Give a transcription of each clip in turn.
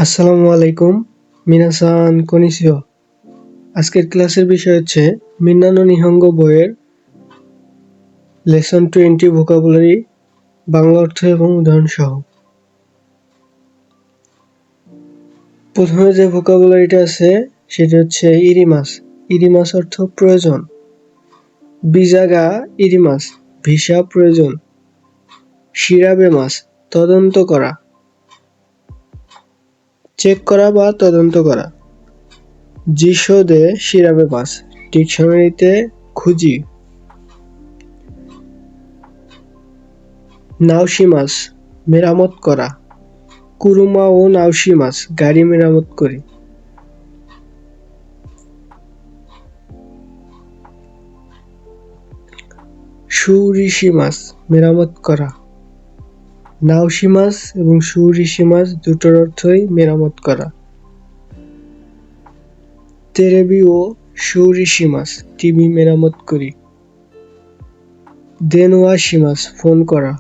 আসসালামু আলাইকুম মিনাসান কনিচিওয়া। আজকের ক্লাসের বিষয় হচ্ছে মিন্না নো নিহঙ্গো বইয়ের লেসন 20 ভোকাবুলারি বাংলা অর্থ এবং উদাহরণ সহ। প্রথমে যে ভোকাবুলারিটা আছে সেটা হচ্ছে ইরিমাস। ইরিমাস অর্থ প্রয়োজন। বিজাগা ইরিমাস ভিসা প্রয়োজন। শিরাবেমাস তদন্ত করা, চেক করা বা তদন্ত করা। জিশোদে শিরাবেমাস ডিকশনারিতে খুঁজি। নাওশিমাস মেরামত করা। কুরুমা ও নাওশিমাস গাড়ি মেরামত করি। শুরিশিমাস মেরামত করা। নাওশিমাস এবং শুরিশিমাস দুটোর অর্থই মেরামত করা। তেরেবি ও শুরিশিমাস টিভি মেরামত করি। দেনওয়া শিমাস ফোন করা।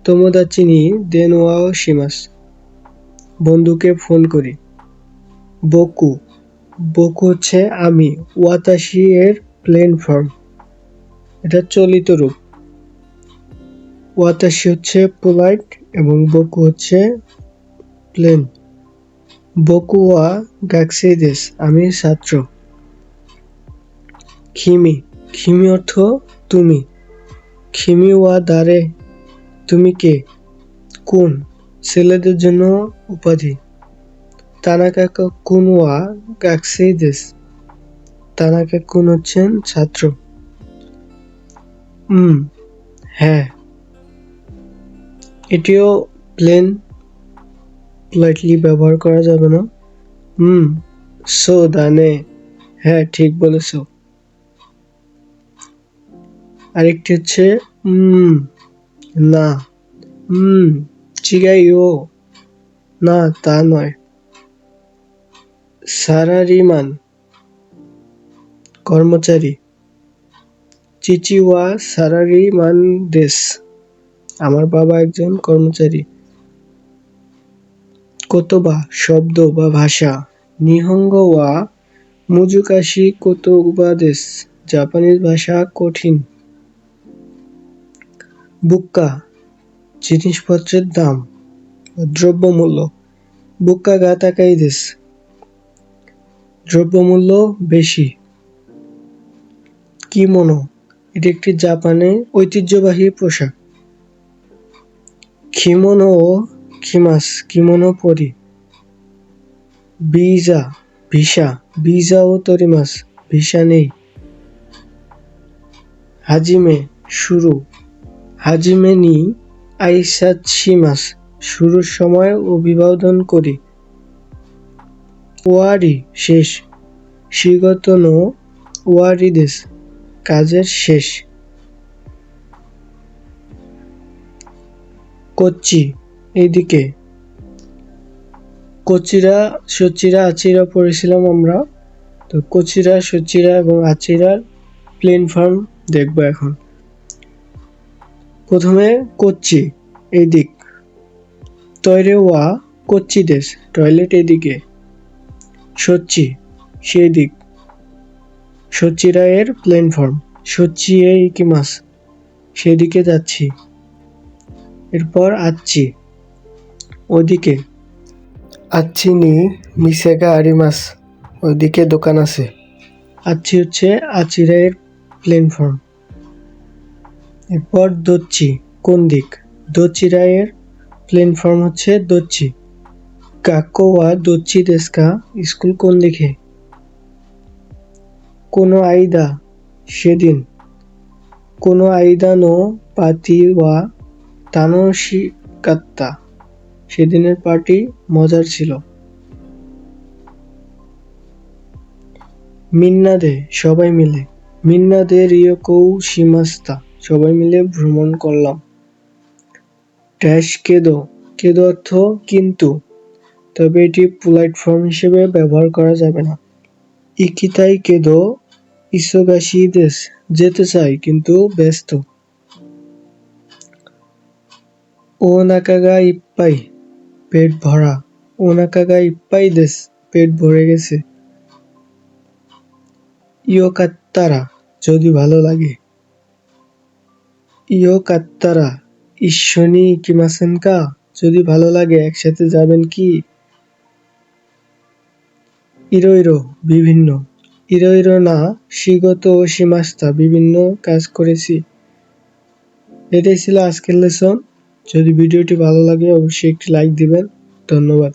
তোমোদাচি নি দেনওয়া ও শিমাস বন্ধুকে ফোন করি। বকু বকু হচ্ছে আমি। ওয়াতাশি এর প্লেন ফর্ম, এটা চলিত রূপ। ওয়াতাশি হচ্ছে পোলাইট এবং বকু হচ্ছে প্লেন। বকু ওয়া গাকসেই দেশু আমি ছাত্র। খিমি খিমি অর্থ তুমি। খিমি ওয়া দারে তুমি কে। কুন ছেলেদের জন্য উপাধি। তানাকা কুন ওয়া গাকসেই দেশু তানাকা কুন হচ্ছেন ছাত্র। হ্যাঁ, এটিও প্লেন পোলাইটলি ব্যবহার করা যাবে না। সো দানে হ্যাঁ ঠিক বলেছো। আরেকটি হচ্ছে না। চিগাইও না তা নয়। সারারিমান কর্মচারী। চিচি ওয়া সারারিমান দেশু আমার বাবা একজন কর্মচারী। কোতোবা শব্দ বা ভাষা। নিহঙ্গো ওয়া মুজুকাশি কোতোবা দেশু জাপানিজ ভাষা কঠিন। বুক্কা জিনিসপত্রের দাম, দ্রব্যমূল্য। বুক্কা গা তাকাই দেশু দ্রব্যমূল্য বেশি। কিমোনো এটি একটি জাপানের ঐতিহ্যবাহী পোশাক। খিমোনো ও খিমাস কিমোনো পরি। ভিসা ভিসা ভিসা ও তরিমাস ভিসা নেই। হাজিমে শুরু। হাজিমে নি আইসাৎশিমাস শুরুর সময় অভিবাদন করি। ওয়ারি শেষ। শিগতো নো ওয়ারি দেশু কাজের শেষ। কোচ্চি এইদিকে। কোচিরা সচিরা আচিরা পড়েছিলাম আমরা, তো কোচিরা সচিরা এবং আচিরার প্লেন ফর্ম দেখবো এখন। প্রথমে কোচ্চি এই দিক। তৈরে ওয়া কোচ্চি দেশ টয়লেট এদিকে। সচ্চি সেই দিক। সচিরা এর প্লেন ফর্ম। সচ্চি এ ইকিমাস সেদিকে যাচ্ছি। এরপর আচ্ছি ওদিকে। আচ্ছি নি মিসেগা আরিমাস ওইদিকে দোকান আছে। আচ্ছি হচ্ছে আচিরা এর প্লেন ফর্ম। এরপর দোচ্ছি কোন দিক। দোচিরা এর প্লেন ফর্ম হচ্ছে দোচ্ছি। গাক্কো ওয়া দোচ্ছি দেশু কা স্কুল কোন দিকে। কোনো আইদা সেদিন। কোনো আইদা নো পাতি ওয়া তানোশিকাত্তা সেদিনের পার্টি মজার ছিল। মিন্নাদে সবাই মিলে। মিন্নাদে রিয়োকৌ শিমাস্তা সবাই মিলে ভ্রমণ করলাম। ড্যাশ কেদো কেদো অর্থ কিন্তু, তবে এটি পোলাইট ফর্ম হিসেবে ব্যবহার করা যাবে না। ইকিতাই কেদো ইসোগাশি দেশু যেতে চাই কিন্তু ব্যস্ত। ও নাকাগা ইপ্পাই পেট ভরা। ওনাকাগা ইপ্পাই দেস, পেট ভরে গেছে। ইয়ো কাত্তারা, যদি ভালো লাগে। ইয়ো কাত্তারা, ইস্যনি ইকিমাসেন কা, যদি ভালো লাগে একসাথে যাবেন কি? ইরোইরো, বিভিন্ন। ইরোইরো না শিগতো ও শিমাস্তা, বিভিন্ন কাজ করেছি। এটাই ছিল আজকের লেসন। যদি ভিডিওটি ভালো লাগে অবশ্যই একটি লাইক দিবেন। ধন্যবাদ।